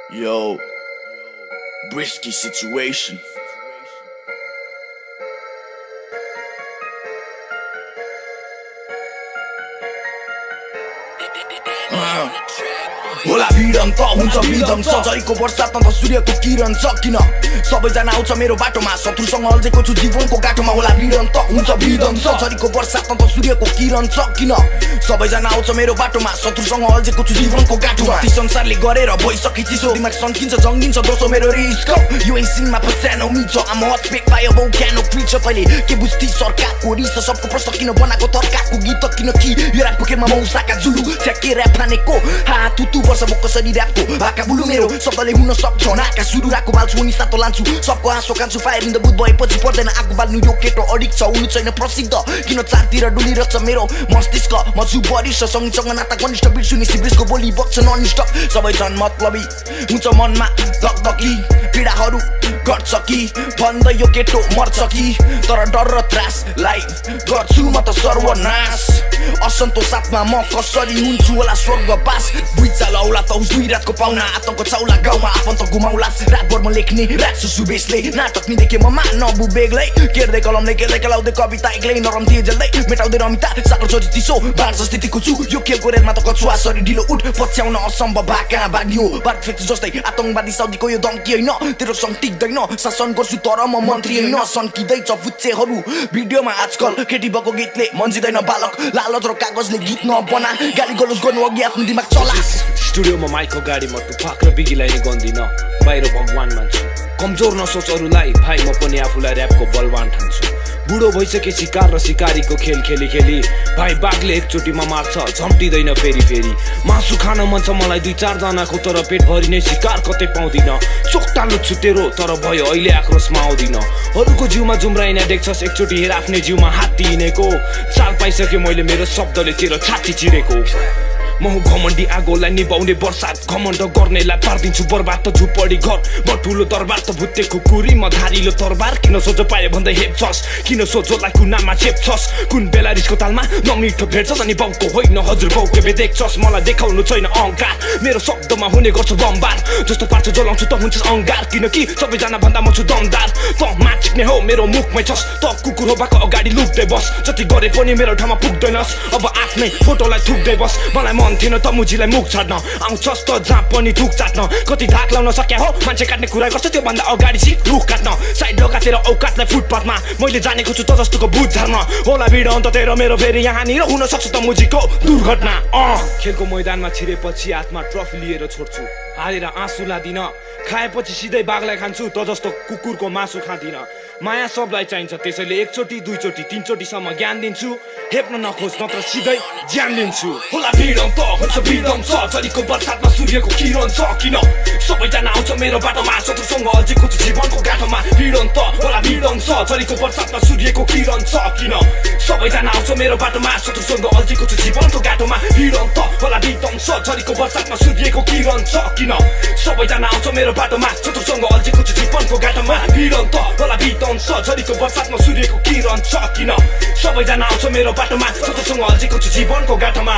Yo, risky situation. होला भिडम त हुन्छ विदम छ झरीको बर्सातमा त सूर्यको किरण छ किन सबैजना आउँछ मेरो बाटोमा शत्रुसँग अल्झेको छु जीवनको गाठोमा होला भिडम त हुन्छ विदम छ झरीको बर्सातमा त सूर्यको किरण छ किन सबैजना आउँछ मेरो बाटोमा शत्रुसँग अल्झेको छु जीवनको गाठोमा ती संसारले गरेर भइसके चिसो दिमाग सन्किन्छ जङ्गिन्छ दोस्रो मेरो रिस्क यो सिनमा फसानो मिचो आम हट बेक बाय अ भोल्क्यानो क्रिचर तैले के बुझ्ती सरकारको रिस सबको प्रश्न किन बनाएको तर्काको गीत किन कि यो ऱ्याप पोकेमा मौसाका जुलु ठ्याके ऱ्याप फानेको हा तुतु वर्ष बोक्क सरी ऱ्यापको भाका बुलु मेरो शब्दले हुन सक्छ नाका सुरुराको बाल्छु नि सातो लान्छु सबको आँसो कान्छु फायर इन द बुथ भएपछि पर्दैन आगो बाल्नु यो केटो अडिक छ उनी छैन प्रसिद्ध किन चारतिर डुलिरहेछ मेरो मस्तिष्क म छु वरिष्ठ सँगसँग नाता घनिष्ठ बिर्सु नि सिब्रिसको बोली बग्छ ननिष्ठ सबै छन् मतलबी हुन्छ मनमा धकधकी पीडाहरू गर्छ कि भन्दै यो केटो मर्छ कि तर डर र त्रासलाई गर्छु म त सर्वनाश असन्तोष साथमा म कसरी हुन्छु होला स्वर्गवास बुइचा लौला त उस दुई रातको पाउना आतंक चाउला गाउँमा आफन्त घुमाउला रातभर म लेख्ने राख्छु सुबेसले नाटक नि देखे म मानबु बेग्लै केर्दै कलमले केर्दै केलाउँदै कविता एक्लै नरम थिए जल्दै मेटाउँदै रमिता सागर छोरी चिसो बाँड्छ स्थितिको छु यो खेलको रेलमा त कछुवा सरी ढिलो उठ पछ्याउन असम्भव भाका बाग्यो भारत फेक्स जस्तै आतंकवादी साउदीको यो धम्की होइन तेरो सङ्ग टिक्दैन शासन गर्छु तर म मन्त्री होइन सन्किँदैछ फुच्चेहरू भिडियोमा आजकल केटी भएको गीतले मन्जिँदैन बालक लालच र कागजले गीत नबना गाली गलोज गर्नु अघि आफ्नो दिमाग चला स्टुडियोमा माइकको गाडी म टुपाक र बिगीलाई नि गन्दिन बाहिर भगवान मान्छु कमजोर नसोच अरूलाई भाइ म पनि आफूलाई ऱ्यापको बलवान ठान्छु बुढो भइसके शिकार र शिकारीको खेल खेली खेली भाइ बाघले एकचोटिमा मार्छ झम्टिँदैन फेरि फेरि मासु खान मन छ मलाई 2-4 जनाको तर पेट भरि नै शिकार कतै पाउँदिन चोकटालो छु तेरो तर भयो अहिले आक्रोशमा आउँदिन अरूको जिउमा जुम्राइना देख्छस् एकचोटि हेर आफ्नै जिउमा हात दिनेको चाल पाइसके मैले मेरो शब्दले तेरो छाती चिरेको म हुँ घमण्डी आगोलाई निभाउने बर्सात घमण्ड गर्नेलाई पारिदिन्छु बर्बाद त झुपडी घर म ठुलो दरबार त भुत्ते खुकुरी म धारिलो तरबार किन सोझो पाए भन्दै हेप्छस् किन सोझोलाई कुनामा चेप्छस् कुन बेला रिसको तालमा नमिठो भेट्छस् अनि बाउको होइन हजुर बाउ के देख्छस् मलाई देखाउनु छैन अहङ्कार मेरो शब्दमा हुने गर्छ बमबार जस्तो पार्छ जलाउँछु त हुन्छस् अङ्गार किनकि सबैजना भन्दा म छु दमदार त माचिक्ने हो मेरो मुखमै छस् त कुकुर हो भएको अगाडि लुक्दै बस जति गरे पनि मेरो ठाउँमा पुग्दैनस् अब आफ्नै फोटोलाई थुक्दै बस मलाई मन थिएन त मुजीलाई मुख छाड्न आउँछस् त जहाँ पनि थुक चाट्न कति धाक लाउन सक्या हो मान्छे काट्ने कुरा गर्छ त्यो भन्दा अगाडि सिक रुख काट्न साइड लगातेर औकातलाई फुटपाथमा मैले जानेको छु त जस्तोको बुझ झार्न होला भिड अन्त तेरो मेरो फेरि यहाँनिर हुन सक्छ त मुजीको दुर्घटना खेलको मैदानमा छिरेपछि हातमा ट्रफी लिएर छोड्छु हालेर आँसु लादिन खाएपछि सिधै बाघलाई खान्छु त जस्तो कुकुरको मासु खाँदिन माया सबलाई चाहिन्छ त्यसैले एकचोटि दुईचोटि तीनचोटिसम्म ज्ञान दिन्छु हेप्न नखोज नत्र सिधै ज्यान दिन्छु होला भिडम त हुन्छ भिडम छ झरीको बर्सातमा सूर्यको किरण छ किन सबैजना आउँछ मेरो बाटोमा शत्रुसँग अल्झेको छु जीवनको गाठोमा भिडम त होला भिडम छ झरीको बर्सातमा सूर्यको किरण छ किन सबैजना आउँछ मेरो बाटोमा शत्रुसँग अल्झेको छु जीवनको गाठोमा भिडम त होला भिडम छ झरीको बर्सातमा सूर्यको किरण छ किन सबैजना आउँछ मेरो बाटोमा शत्रुसँग अल्झेको छु जीवनको गाठोमा भिडम त होला भिडम छ झरीको बर्सातमा सूर्यको किरण छ किन सबैजना आउँछ मेरो बाटोमा शत्रुसँग अल्झेको छु जीवनको गाठोमा